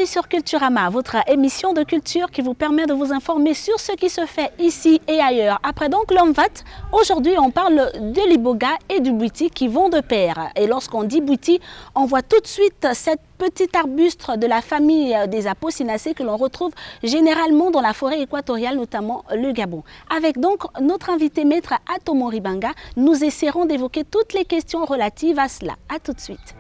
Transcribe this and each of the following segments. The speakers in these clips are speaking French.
sur Culturama, votre émission de culture qui vous permet de vous informer sur ce qui se fait ici et ailleurs. Après donc l'Omvat, aujourd'hui on parle de l'iboga et du bouiti qui vont de pair. Et lorsqu'on dit bouiti, on voit tout de suite cette petit arbuste de la famille des Apocynaceae que l'on retrouve généralement dans la forêt équatoriale, notamment le Gabon. Avec donc notre invité maître Atomo Ribanga, nous essaierons d'évoquer toutes les questions relatives à cela. A tout de suite.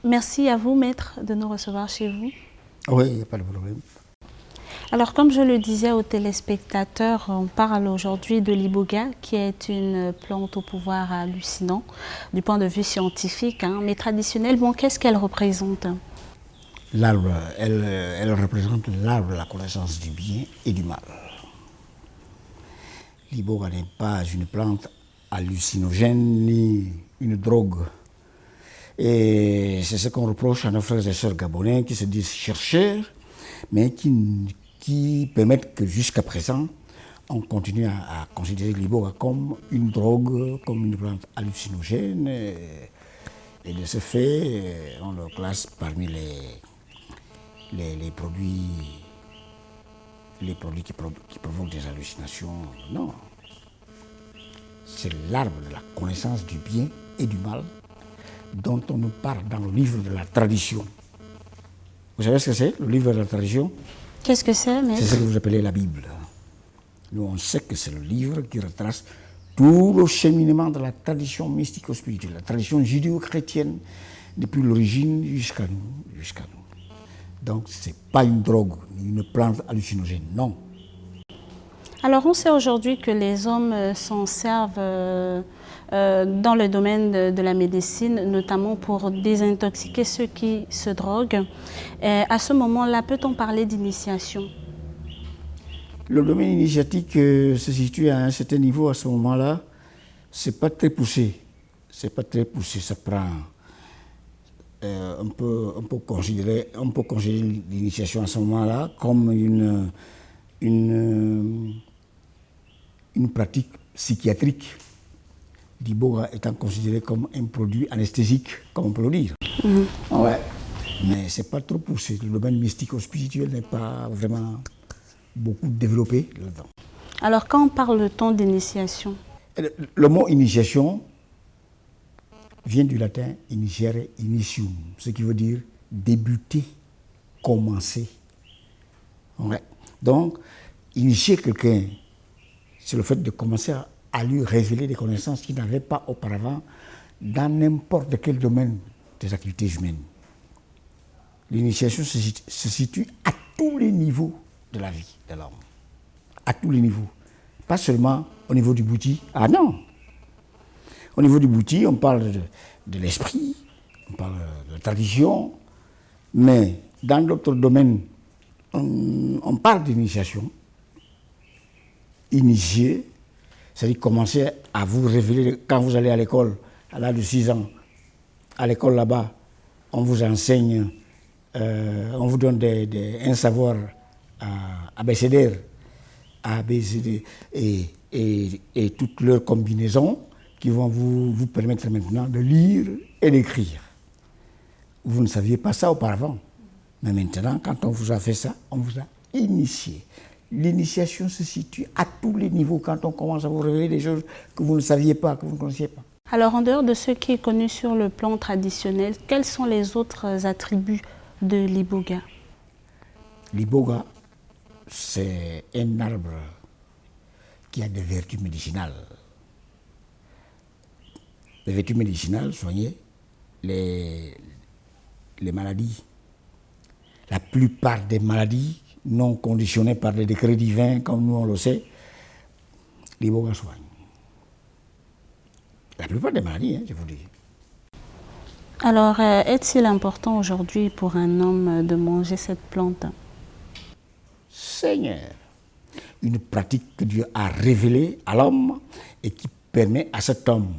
Merci à vous, maître, de nous recevoir chez vous. Oui, il n'y a pas de problème. Alors, comme je le disais aux téléspectateurs, on parle aujourd'hui de l'iboga, qui est une plante au pouvoir hallucinant du point de vue scientifique, mais traditionnel. Bon, qu'est-ce qu'elle représente? L'arbre, elle représente l'arbre de la connaissance du bien et du mal. L'iboga n'est pas une plante hallucinogène ni une drogue. Et c'est ce qu'on reproche à nos frères et sœurs gabonais qui se disent chercheurs, mais qui permettent que jusqu'à présent, on continue à considérer l'iboga comme une drogue, comme une plante hallucinogène. Et de ce fait, on le classe parmi les produits qui provoquent des hallucinations. Non. C'est l'arbre de la connaissance du bien et du mal dont on nous parle dans le livre de la tradition. Vous savez ce que c'est, le livre de la tradition? Qu'est-ce que c'est, maître? C'est ce que vous appelez la Bible. Nous, on sait que c'est le livre qui retrace tout le cheminement de la tradition mystico-spirituelle, la tradition judéo-chrétienne, depuis l'origine jusqu'à nous. Donc, ce n'est pas une drogue, ni une plante hallucinogène, non. Alors, on sait aujourd'hui que les hommes s'en servent dans le domaine de la médecine, notamment pour désintoxiquer ceux qui se droguent. À ce moment-là, peut-on parler d'initiation? Le domaine initiatique se situe à un certain niveau à ce moment-là. C'est pas très poussé. Ça prend on peut considérer l'initiation à ce moment-là comme une pratique psychiatrique. L'iboga étant considéré comme un produit anesthésique, comme on peut le dire. Ouais. Mais c'est pas trop poussé. Le domaine mystico-spirituel n'est pas vraiment beaucoup développé là-dedans. Alors, quand parle-t-on d'initiation? Le mot initiation vient du latin initiare, initium, ce qui veut dire débuter, commencer. Ouais. Donc, initier quelqu'un, c'est le fait de commencer à lui révéler des connaissances qu'il n'avait pas auparavant dans n'importe quel domaine des activités humaines. L'initiation se situe à tous les niveaux de la vie de l'homme. À tous les niveaux. Pas seulement au niveau du bouti. Ah non! Au niveau du bouti, on parle de l'esprit, on parle de tradition, mais dans d'autres domaines, on parle d'initiation. Initier, c'est-à-dire commencer à vous révéler, quand vous allez à l'école, à l'âge de 6 ans, à l'école là-bas, on vous enseigne, on vous donne un savoir abécédaire, A, B, C, D, et toutes leurs combinaisons qui vont vous permettre maintenant de lire et d'écrire. Vous ne saviez pas ça auparavant, mais maintenant, quand on vous a fait ça, on vous a initié. L'initiation se situe à tous les niveaux quand on commence à vous révéler des choses que vous ne saviez pas, que vous ne connaissiez pas. Alors, en dehors de ce qui est connu sur le plan traditionnel, quels sont les autres attributs de l'iboga? L'iboga, c'est un arbre qui a des vertus médicinales. Les vertus médicinales, soigner les maladies. La plupart des maladies non conditionnées par des décrets divins, comme nous on le sait, l'iboga soigne. La plupart des maladies, je vous dis. Alors, est-il important aujourd'hui pour un homme de manger cette plante? Seigneur, une pratique que Dieu a révélée à l'homme et qui permet à cet homme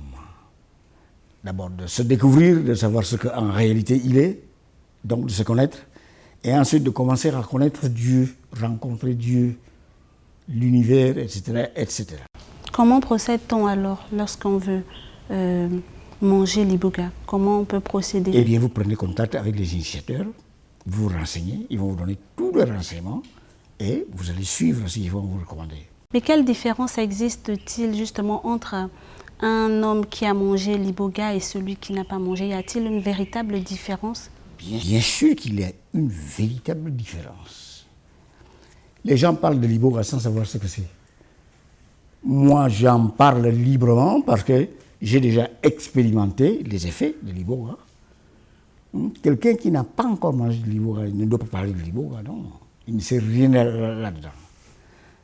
d'abord de se découvrir, de savoir ce qu'en réalité il est, donc de se connaître, et ensuite de commencer à connaître Dieu, rencontrer Dieu, l'univers, etc., etc. Comment procède-t-on alors lorsqu'on veut manger l'iboga? Comment on peut procéder? Eh bien, vous prenez contact avec les initiateurs, vous vous renseignez, ils vont vous donner tous les renseignements et vous allez suivre ce qu'ils vont vous recommander. Mais quelle différence existe-t-il justement entre un homme qui a mangé l'iboga et celui qui n'a pas mangé? Y a-t-il une véritable différence? Bien sûr qu'il y a une véritable différence. Les gens parlent de l'iboga sans savoir ce que c'est. Moi, j'en parle librement parce que j'ai déjà expérimenté les effets de l'iboga. Quelqu'un qui n'a pas encore mangé de l'iboga ne doit pas parler de l'iboga, non. Il ne sait rien là-dedans.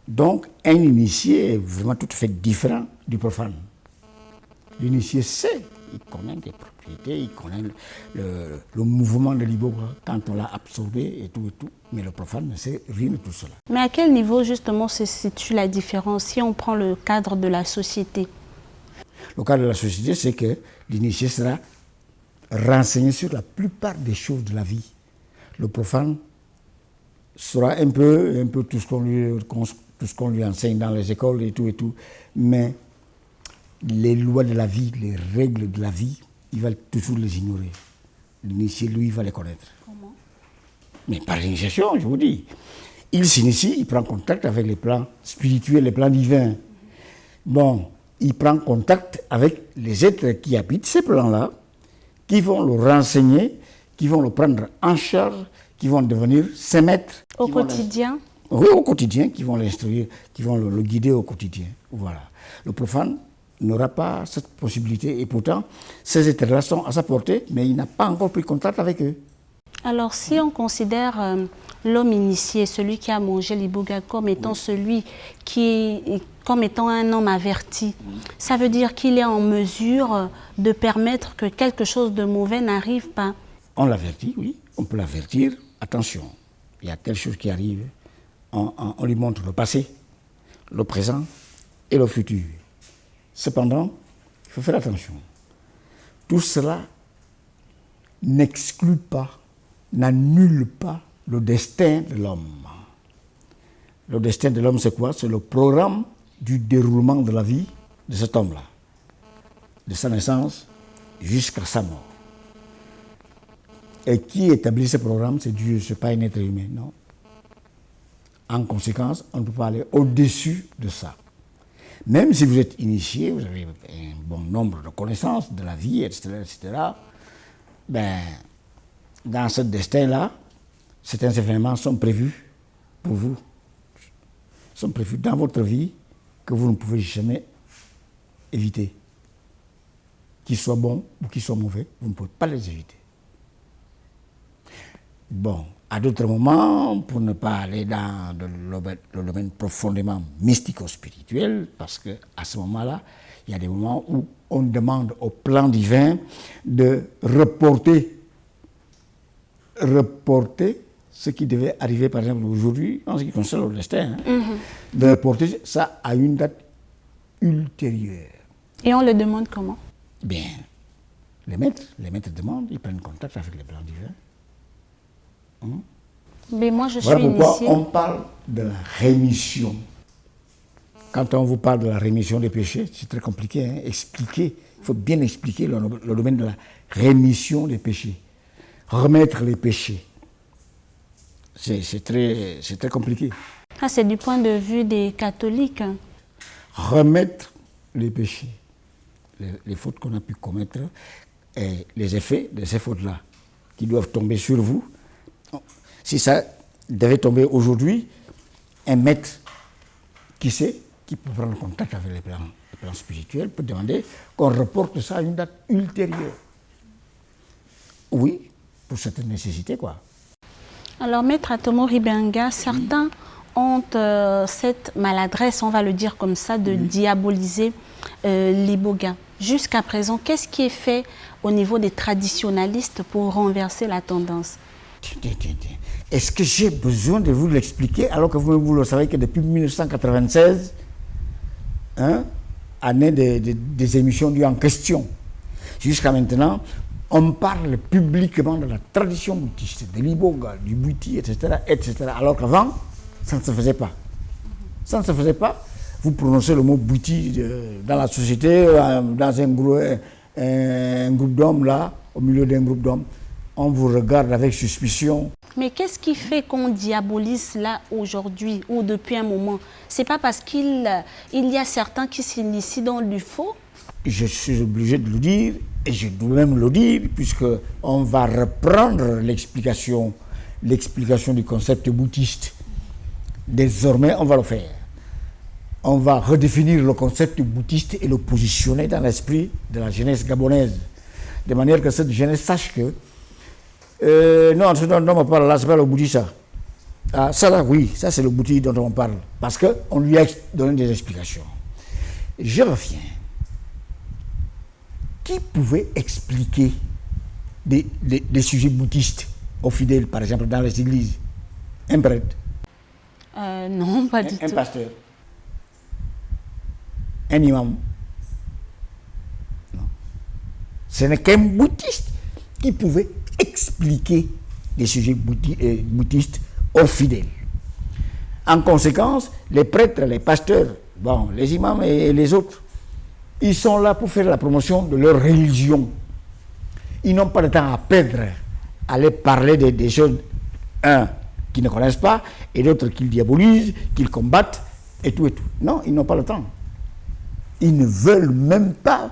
Donc, un initié est vraiment tout à fait différent du profane. L'initié sait, il connaît des propriétés, il connaît le mouvement de l'iboga quand on l'a absorbé et tout, mais le profane ne sait rien de tout cela. Mais à quel niveau justement se situe la différence si on prend le cadre de la société? Le cadre de la société, c'est que l'initié sera renseigné sur la plupart des choses de la vie. Le profane sera un peu tout ce qu'on lui enseigne dans les écoles et tout, mais les lois de la vie, les règles de la vie, il va toujours les ignorer. L'initié, lui, va les connaître. Comment? Mais par l'initiation, je vous dis. Il s'initie, il prend contact avec les plans spirituels, les plans divins. Bon, il prend contact avec les êtres qui habitent ces plans-là, qui vont le renseigner, qui vont le prendre en charge, qui vont devenir ses maîtres. Au quotidien? Oui, au quotidien, qui vont l'instruire, qui vont le guider au quotidien. Voilà. Le profane n'aura pas cette possibilité et pourtant, ces êtres-là sont à sa portée, mais il n'a pas encore pris contact avec eux. Alors, si on considère l'homme initié, celui qui a mangé l'iboga, comme étant celui comme étant un homme averti, ça veut dire qu'il est en mesure de permettre que quelque chose de mauvais n'arrive pas? On l'avertit, oui, on peut l'avertir. Attention, il y a telle chose qui arrive. On lui montre le passé, le présent et le futur. Cependant, il faut faire attention. Tout cela n'exclut pas, n'annule pas le destin de l'homme. Le destin de l'homme, c'est quoi? C'est le programme du déroulement de la vie de cet homme-là, de sa naissance jusqu'à sa mort. Et qui établit ce programme? C'est Dieu, ce n'est pas un être humain, non. En conséquence, on ne peut pas aller au-dessus de ça. Même si vous êtes initié, vous avez un bon nombre de connaissances de la vie, etc., ben, dans ce destin-là, certains événements sont prévus pour vous, sont prévus dans votre vie que vous ne pouvez jamais éviter. Qu'ils soient bons ou qu'ils soient mauvais, vous ne pouvez pas les éviter. Bon, à d'autres moments, pour ne pas aller dans le domaine profondément mystico-spirituel, parce qu'à ce moment-là, il y a des moments où on demande au plan divin de reporter ce qui devait arriver, par exemple, aujourd'hui, en ce qui concerne le destin, de reporter ça à une date ultérieure. Et on le demande comment? Bien, les maîtres demandent, ils prennent contact avec les plans divins. Mais moi, je suis voilà pourquoi initiée. on parle de la rémission. Quand on vous parle de la rémission des péchés, c'est très compliqué, hein, expliquer. Il faut bien expliquer le domaine de la rémission des péchés. Remettre les péchés. C'est très compliqué. Ah, c'est du point de vue des catholiques. Remettre les péchés, les fautes qu'on a pu commettre, et les effets de ces fautes-là, qui doivent tomber sur vous. Si ça devait tomber aujourd'hui, un maître qui sait, qui peut prendre contact avec les plans spirituels, peut demander qu'on reporte ça à une date ultérieure. Oui, pour certaines nécessités, quoi. Alors, Maître Atomo Ribenga, certains ont cette maladresse, on va le dire comme ça, de diaboliser l'iboga. Jusqu'à présent, qu'est-ce qui est fait au niveau des traditionalistes pour renverser la tendance? Est-ce que j'ai besoin de vous l'expliquer alors que vous le savez que depuis 1996, année des émissions dues en question, jusqu'à maintenant, on parle publiquement de la tradition boutiste, de l'iboga, du bouti, etc., alors qu'avant, ça ne se faisait pas. Ça ne se faisait pas. vous prononcez le mot bouti dans la société, dans un groupe d'hommes, là, au milieu d'un groupe d'hommes, on vous regarde avec suspicion. Mais qu'est-ce qui fait qu'on diabolise cela aujourd'hui ou depuis un moment? C'est pas parce qu'il y a certains qui s'initient dans du faux? Je suis obligé de le dire, et je dois même le dire, puisqu'on va reprendre l'explication du concept boutiste. Désormais, on va le faire. On va redéfinir le concept boutiste et le positionner dans l'esprit de la jeunesse gabonaise. De manière que cette jeunesse sache que non, ce dont on parle là, c'est pas le bouddhiste, ça. Ah, ça là, oui, ça c'est le bouddhiste dont on parle. Parce qu'on lui a donné des explications. Je reviens. Qui pouvait expliquer des sujets bouddhistes aux fidèles, par exemple, dans les églises? Un prêtre? Non, pas du tout. Un pasteur? Un imam? Non. Ce n'est qu'un bouddhiste qui pouvait expliquer les sujets bouddhistes aux fidèles. En conséquence, les prêtres, les pasteurs, bon, les imams et les autres, ils sont là pour faire la promotion de leur religion. Ils n'ont pas le temps à perdre, à aller parler des choses, qu'ils ne connaissent pas, et d'autres qu'ils diabolisent, qu'ils combattent, et tout et tout. Non, ils n'ont pas le temps. Ils ne veulent même pas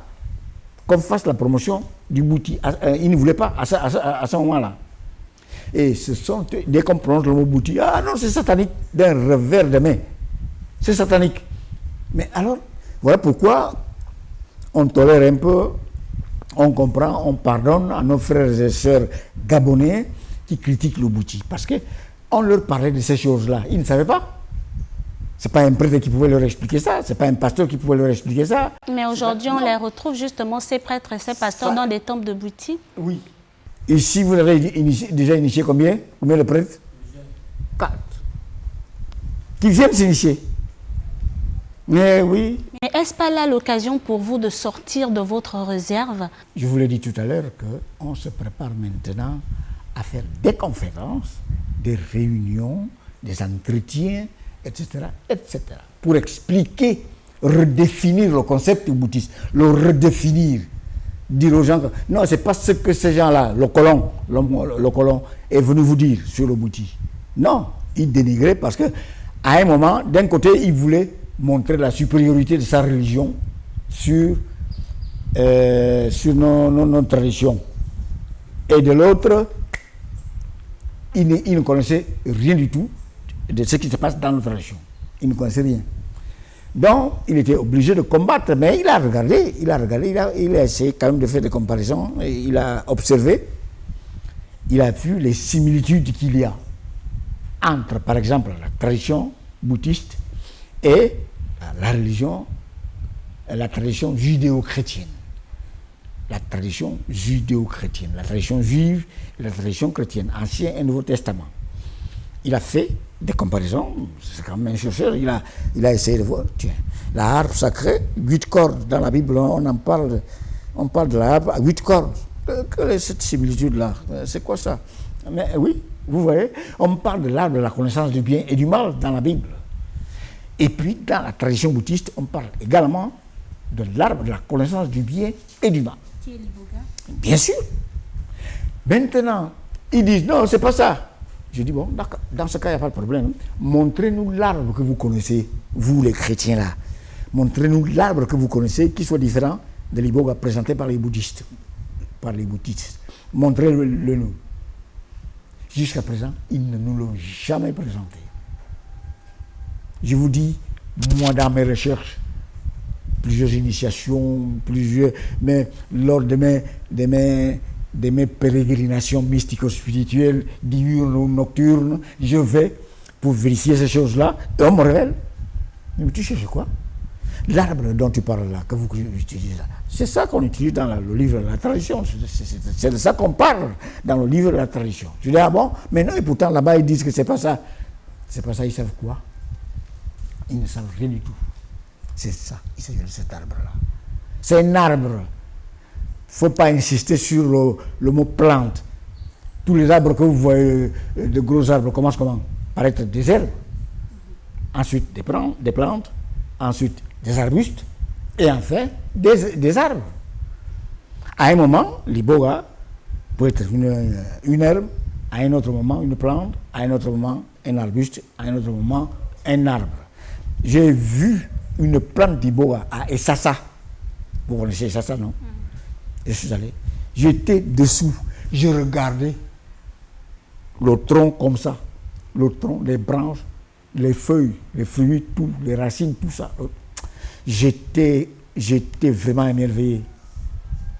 qu'on fasse la promotion du bouti. Ils ne voulaient pas à ce moment-là. Et dès qu'on prononce le mot bouti, ah non, c'est satanique, d'un revers de main. C'est satanique. Mais alors, voilà pourquoi on tolère un peu, on comprend, on pardonne à nos frères et sœurs gabonais qui critiquent le bouti. Parce qu'on leur parlait de ces choses-là. Ils ne savaient pas. Ce n'est pas un prêtre qui pouvait leur expliquer ça, ce n'est pas un pasteur qui pouvait leur expliquer ça. Mais aujourd'hui, on les retrouve justement, ces prêtres et ces pasteurs, dans des temples de bouti. Oui. Ici, vous avez déjà initié combien? Combien de prêtres? 4. Qui viennent s'initier. Mais oui. Mais est-ce pas là l'occasion pour vous de sortir de votre réserve? Je vous l'ai dit tout à l'heure qu'on se prépare maintenant à faire des conférences, des réunions, des entretiens, etc., etc., pour expliquer, redéfinir le concept boutiste, le redéfinir, dire aux gens que non, c'est pas ce que ces gens-là, le colon est venu vous dire sur le bouti. Non, il dénigrait parce que à un moment, d'un côté, il voulait montrer la supériorité de sa religion sur nos traditions. Et de l'autre, il ne connaissait rien du tout de ce qui se passe dans notre religion. Il ne connaissait rien. Donc, il était obligé de combattre, mais il a regardé, il a essayé quand même de faire des comparaisons, et il a observé, il a vu les similitudes qu'il y a entre, par exemple, la tradition bouddhiste et la religion, la tradition judéo-chrétienne. La tradition judéo-chrétienne, la tradition juive et la tradition chrétienne, Ancien et Nouveau Testament. Il a fait des comparaisons, c'est quand même un chercheur, il a essayé de voir, tiens, la harpe sacrée, 8 cordes, dans la Bible, on parle de la harpe à 8 cordes. Quelle est cette similitude-là? C'est quoi ça? Mais oui, vous voyez, on parle de l'arbre de la connaissance du bien et du mal dans la Bible. Et puis, dans la tradition bouddhiste, on parle également de l'arbre de la connaissance du bien et du mal. Qui est l'iboga? Bien sûr. Maintenant, ils disent, non, c'est pas ça. Je dis, bon, d'accord, dans ce cas, il n'y a pas de problème. Montrez-nous l'arbre que vous connaissez, vous les chrétiens là. Montrez-nous l'arbre que vous connaissez qui soit différent de l'iboga présenté par les bouddhistes. Montrez-le nous. Jusqu'à présent, ils ne nous l'ont jamais présenté. Je vous dis, moi dans mes recherches, plusieurs initiations, mais lors de mes pérégrinations mystico-spirituelles, diurnes ou nocturnes, je vais pour vérifier ces choses-là, et on me révèle. Mais tu cherches quoi? L'arbre dont tu parles là, que vous utilisez là, c'est ça qu'on utilise dans le livre de la tradition. C'est de ça qu'on parle dans le livre de la tradition. Je dis, ah bon? Mais non, et pourtant là-bas ils disent que c'est pas ça. C'est pas ça, ils savent quoi? Ils ne savent rien du tout. C'est ça, il s'agit de cet arbre-là. C'est un arbre. Il ne faut pas insister sur le mot plante. Tous les arbres que vous voyez, de gros arbres, commencent comment? Par être des herbes. Ensuite, des plantes. ensuite des arbustes, et enfin des arbres. À un moment, l'iboga peut être une herbe, à un autre moment une plante, à un autre moment un arbuste, à un autre moment un arbre. J'ai vu une plante d'iboga à Essassa. Vous connaissez Essassa, non? Je suis allé. J'étais dessous. Je regardais le tronc comme ça. Le tronc, les branches, les feuilles, les fruits, tout, les racines, tout ça. J'étais vraiment émerveillé.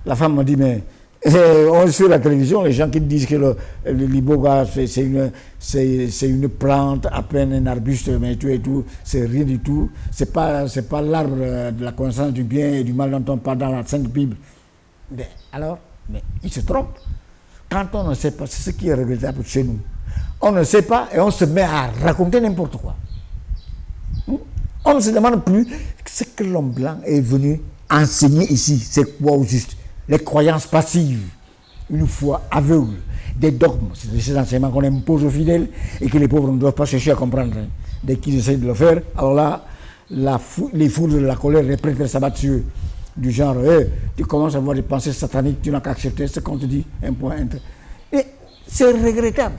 La femme m'a dit, mais on est sur la télévision, les gens qui disent que l'iboga, c'est une plante, à peine un arbuste, mais tout et tout, c'est rien du tout. C'est pas l'arbre de la connaissance du bien et du mal dont on parle dans la Sainte Bible. Mais alors, il se trompe. Quand on ne sait pas, c'est ce qui est regrettable chez nous. On ne sait pas et on se met à raconter n'importe quoi. On ne se demande plus ce que l'homme blanc est venu enseigner ici. C'est quoi au juste? Les croyances passives, une foi aveugle, des dogmes, c'est ces enseignements qu'on impose aux fidèles et que les pauvres ne doivent pas chercher à comprendre. Dès qu'ils essayent de le faire, alors là, les foules de la colère, les prêtres s'abattent sur eux. Du genre, tu commences à avoir des pensées sataniques, tu n'as qu'à accepter ce qu'on te dit, un point. Et c'est regrettable.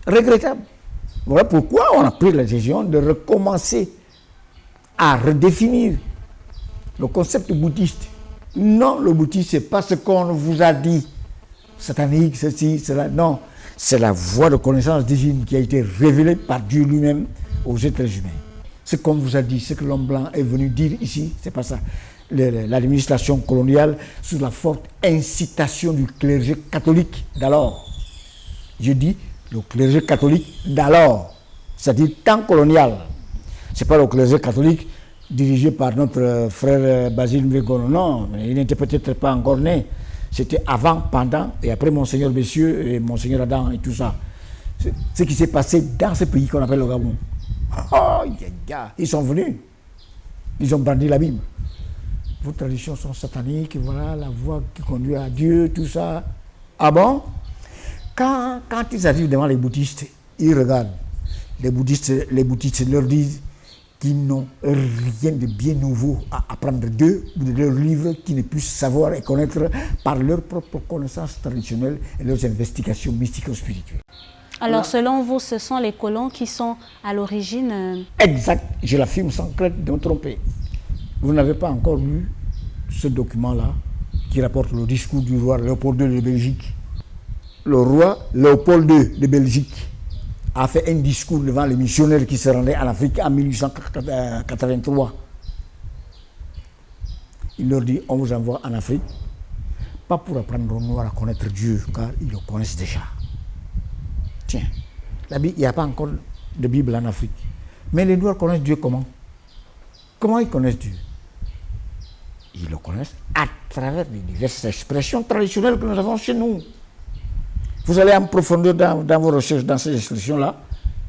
Regrettable. Voilà pourquoi on a pris la décision de recommencer à redéfinir le concept bouddhiste. Non, le bouddhisme, ce n'est pas ce qu'on vous a dit, satanique, ceci, cela. Non, c'est la voie de connaissance divine qui a été révélée par Dieu lui-même aux êtres humains. Ce qu'on vous a dit, ce que l'homme blanc est venu dire ici, c'est pas ça. L'administration coloniale, sous la forte incitation du clergé catholique d'alors. Je dis le clergé catholique d'alors, c'est-à-dire temps colonial. Ce n'est pas le clergé catholique dirigé par notre frère Basile Mvegono, non, il n'était peut-être pas encore né. C'était avant, pendant et après Monseigneur Messieurs et Monseigneur Adam et tout ça. C'est ce qui s'est passé dans ce pays qu'on appelle le Gabon. Oh, ils sont venus, ils ont brandi la Bible. Vos traditions sont sataniques, voilà la voie qui conduit à Dieu, tout ça. Ah bon? Quand ils arrivent devant les bouddhistes, ils regardent. Les bouddhistes leur disent qu'ils n'ont rien de bien nouveau à apprendre d'eux ou de leurs livres qu'ils ne puissent savoir et connaître par leurs propres connaissances traditionnelles et leurs investigations mystico-spirituelles. Alors, selon vous, ce sont les colons qui sont à l'origine... Exact, je l'affirme sans crainte de me tromper. Vous n'avez pas encore lu ce document-là qui rapporte le discours du roi Léopold II de Belgique. Le roi Léopold II de Belgique a fait un discours devant les missionnaires qui se rendaient en Afrique en 1883. Il leur dit, on vous envoie en Afrique, pas pour apprendre aux Noirs à connaître Dieu, car ils le connaissent déjà. Tiens, il n'y a pas encore de Bible en Afrique. Mais les Noirs connaissent Dieu comment? Comment ils connaissent Dieu? Ils le connaissent à travers les diverses expressions traditionnelles que nous avons chez nous. Vous allez en profondeur dans vos recherches, dans ces expressions-là,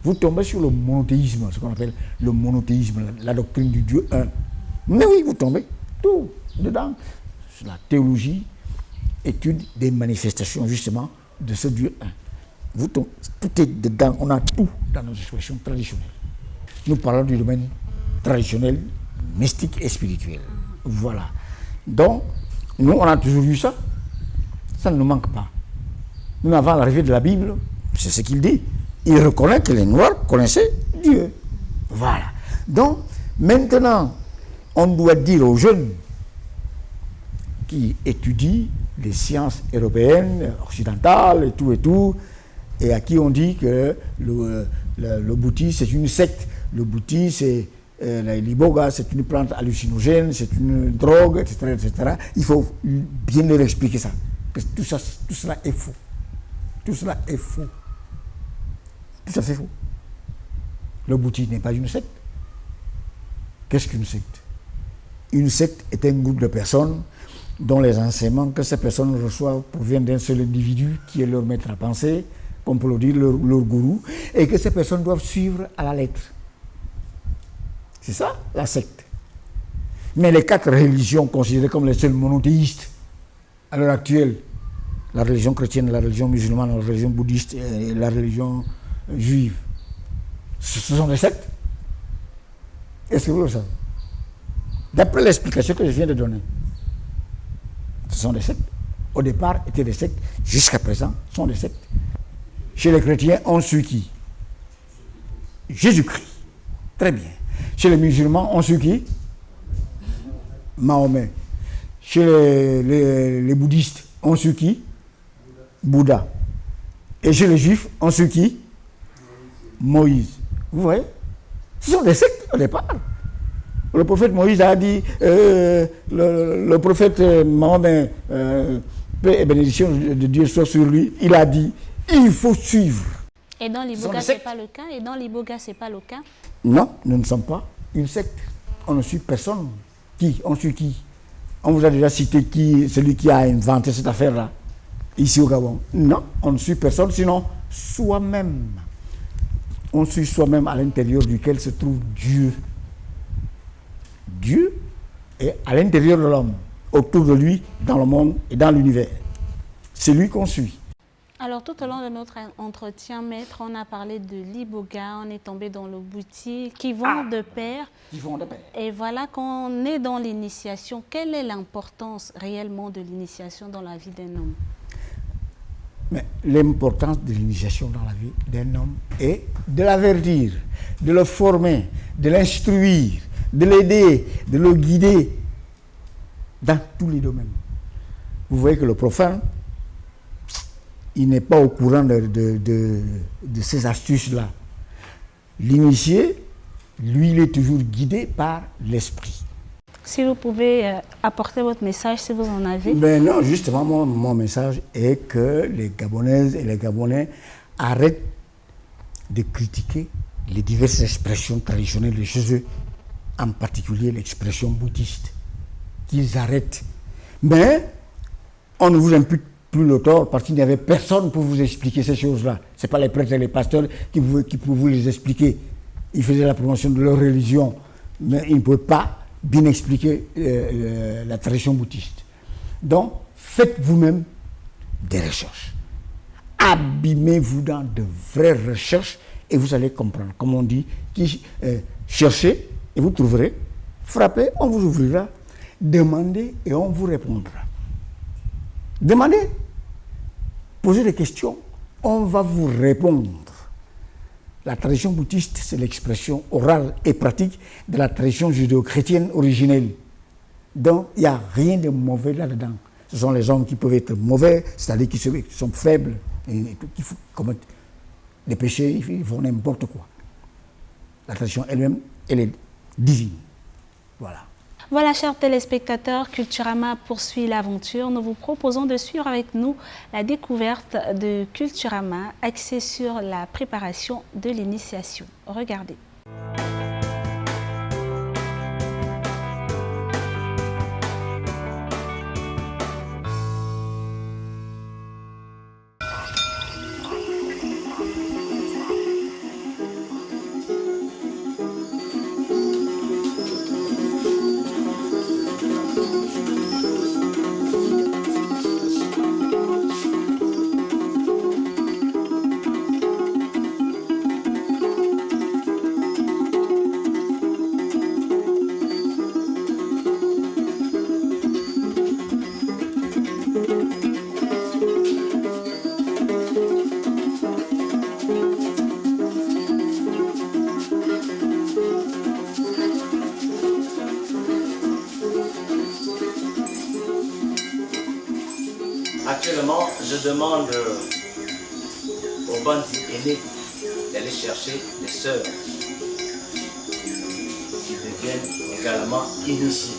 vous tombez sur le monothéisme, ce qu'on appelle le monothéisme, la doctrine du Dieu un. Mais oui, vous tombez tout dedans. C'est la théologie, étude des manifestations justement de ce Dieu un. Vous tombez, tout est dedans, on a tout dans nos expressions traditionnelles. Nous parlons du domaine traditionnel, mystique et spirituel. Voilà. Donc, nous, on a toujours vu ça. Ça ne nous manque pas. Même avant l'arrivée de la Bible, c'est ce qu'il dit. Il reconnaît que les Noirs connaissaient Dieu. Voilà. Donc, maintenant, on doit dire aux jeunes qui étudient les sciences européennes, occidentales et tout, et à qui on dit que le bouddhisme c'est une secte, le bouddhisme c'est l'iboga, c'est une plante hallucinogène, c'est une drogue, etc., etc. Il faut bien leur expliquer ça. Que tout cela est faux. Tout cela est faux. Tout à fait faux. Le bouddhisme n'est pas une secte. Qu'est-ce qu'une secte? Une secte est un groupe de personnes dont les enseignements que ces personnes reçoivent proviennent d'un seul individu qui est leur maître à penser, on peut le dire, leur gourou, et que ces personnes doivent suivre à la lettre. C'est ça, la secte. Mais les 4 religions considérées comme les seules monothéistes à l'heure actuelle, la religion chrétienne, la religion musulmane, la religion bouddhiste et la religion juive, ce sont des sectes. Est-ce que vous le savez? D'après l'explication que je viens de donner, ce sont des sectes. Au départ, étaient des sectes. Jusqu'à présent, ce sont des sectes. Chez les chrétiens, on suit qui? Jésus-Christ. Très bien. Chez les musulmans, on suit qui? Mahomet. Chez les bouddhistes, on suit qui? Bouddha. Et chez les juifs, on suit qui? Moïse. Vous voyez? Ce sont des sectes au départ. Le prophète Moïse a dit, le prophète Mahomet, paix et bénédiction de Dieu soit sur lui, il a dit, il faut suivre. Et dans l'Iboga, ce n'est pas le cas? Et dans l'Iboga, ce n'est pas le cas? Non, nous ne sommes pas une secte. On ne suit personne. Qui? On suit qui? On vous a déjà cité qui, celui qui a inventé cette affaire-là, ici au Gabon. Non, on ne suit personne, sinon soi-même. On suit soi-même à l'intérieur duquel se trouve Dieu. Dieu est à l'intérieur de l'homme, autour de lui, dans le monde et dans l'univers. C'est lui qu'on suit. Alors, tout au long de notre entretien, maître, on a parlé de l'Iboga, on est tombé dans le bouti, qui vont de pair. Qui vont de pair. Et voilà qu'on est dans l'initiation. Quelle est l'importance réellement de l'initiation dans la vie d'un homme? Mais l'importance de l'initiation dans la vie d'un homme est de l'avertir, de le former, de l'instruire, de l'aider, de le guider dans tous les domaines. Vous voyez que le profane, il n'est pas au courant de ces astuces-là. L'initié, lui, il est toujours guidé par l'esprit. Si vous pouvez apporter votre message, si vous en avez. Ben non, justement, mon message est que les Gabonaises et les Gabonais arrêtent de critiquer les diverses expressions traditionnelles de chez eux, en particulier l'expression bouddhiste. Qu'ils arrêtent. Mais on ne vous impute plus le tort parce qu'il n'y avait personne pour vous expliquer ces choses-là. Ce n'est pas les prêtres et les pasteurs qui pouvaient vous les expliquer. Ils faisaient la promotion de leur religion, mais ils ne pouvaient pas bien expliquer la tradition bouddhiste. Donc, faites vous-même des recherches. Abîmez-vous dans de vraies recherches et vous allez comprendre. Comme on dit, cherchez et vous trouverez. Frappez, on vous ouvrira. Demandez et on vous répondra. Demandez. Posez des questions. On va vous répondre. La tradition bouddhiste, c'est l'expression orale et pratique de la tradition judéo-chrétienne originelle. Donc, il n'y a rien de mauvais là-dedans. Ce sont les hommes qui peuvent être mauvais, c'est-à-dire qui sont faibles, et qui commettent des péchés, ils font n'importe quoi. La tradition elle-même, elle est divine. Voilà. Voilà, chers téléspectateurs, Culturama poursuit l'aventure. Nous vous proposons de suivre avec nous la découverte de Culturama axée sur la préparation de l'initiation. Regardez. Actuellement, je demande aux bandits aînés d'aller chercher les sœurs qui deviennent également initiées.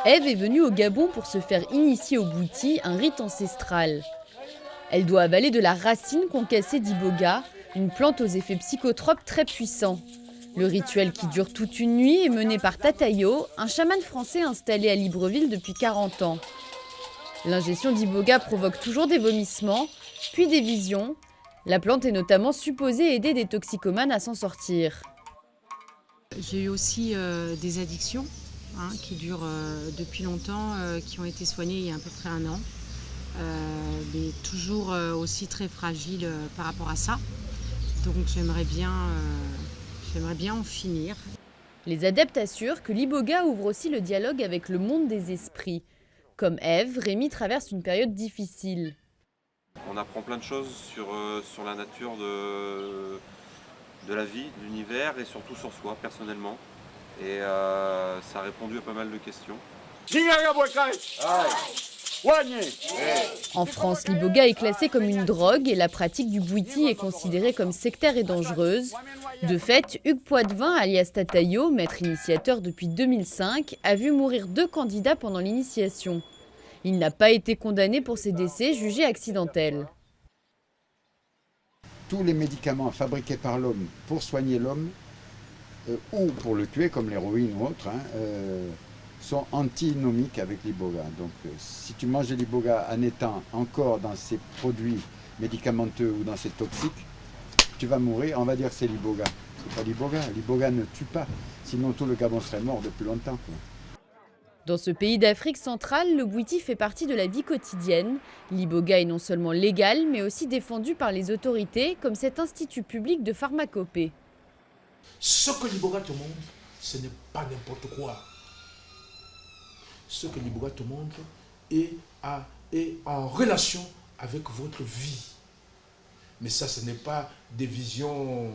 Ève est venue au Gabon pour se faire initier au bouiti, un rite ancestral. Elle doit avaler de la racine concassée d'iboga, une plante aux effets psychotropes très puissants. Le rituel qui dure toute une nuit est mené par Tatayo, un chaman français installé à Libreville depuis 40 ans. L'ingestion d'iboga provoque toujours des vomissements, puis des visions. La plante est notamment supposée aider des toxicomanes à s'en sortir. J'ai eu aussi des addictions qui durent depuis longtemps, qui ont été soignées il y a à peu près 1 an. Mais toujours aussi très fragile par rapport à ça. Donc j'aimerais bien en finir. Les adeptes assurent que l'iboga ouvre aussi le dialogue avec le monde des esprits. Comme Ève, Rémi traverse une période difficile. On apprend plein de choses sur la nature de la vie, de l'univers et surtout sur soi personnellement. Et ça a répondu à pas mal de questions. En France, l'iboga est classé comme une drogue et la pratique du bouiti est considérée comme sectaire et dangereuse. De fait, Hugues Poitvin, alias Tatayo, maître initiateur depuis 2005, a vu mourir 2 candidats pendant l'initiation. Il n'a pas été condamné pour ces décès jugés accidentels. Tous les médicaments fabriqués par l'homme pour soigner l'homme ou pour le tuer, comme l'héroïne ou autre, sont antinomiques avec l'iboga. Donc si tu manges de l'iboga en étant encore dans ces produits médicamenteux ou dans ces toxiques, tu vas mourir, on va dire que c'est l'iboga. C'est pas l'iboga, l'iboga ne tue pas, sinon tout le Gabon serait mort depuis longtemps. Dans ce pays d'Afrique centrale, le bouiti fait partie de la vie quotidienne. L'iboga est non seulement légal, mais aussi défendu par les autorités, comme cet institut public de pharmacopée. Ce que l'iboga te montre, ce n'est pas n'importe quoi. Ce que l'iboga te montre est en relation avec votre vie. Mais ça, ce n'est pas des visions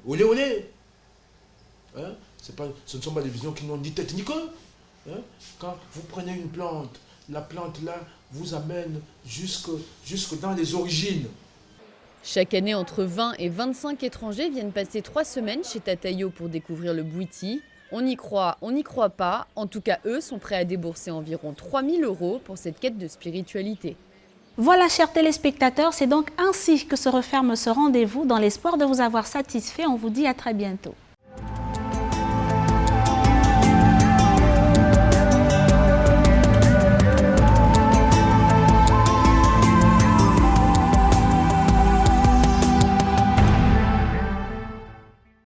olé olé. Hein? Ce ne sont pas des visions qui n'ont ni tête ni queue. Hein? Quand vous prenez une plante, la plante là vous amène jusque dans les origines. Chaque année, entre 20 et 25 étrangers viennent passer 3 semaines chez Tatayo pour découvrir le bouiti. On y croit, on n'y croit pas. En tout cas, eux sont prêts à débourser environ 3 000 € pour cette quête de spiritualité. Voilà, chers téléspectateurs, c'est donc ainsi que se referme ce rendez-vous. Dans l'espoir de vous avoir satisfait, on vous dit à très bientôt.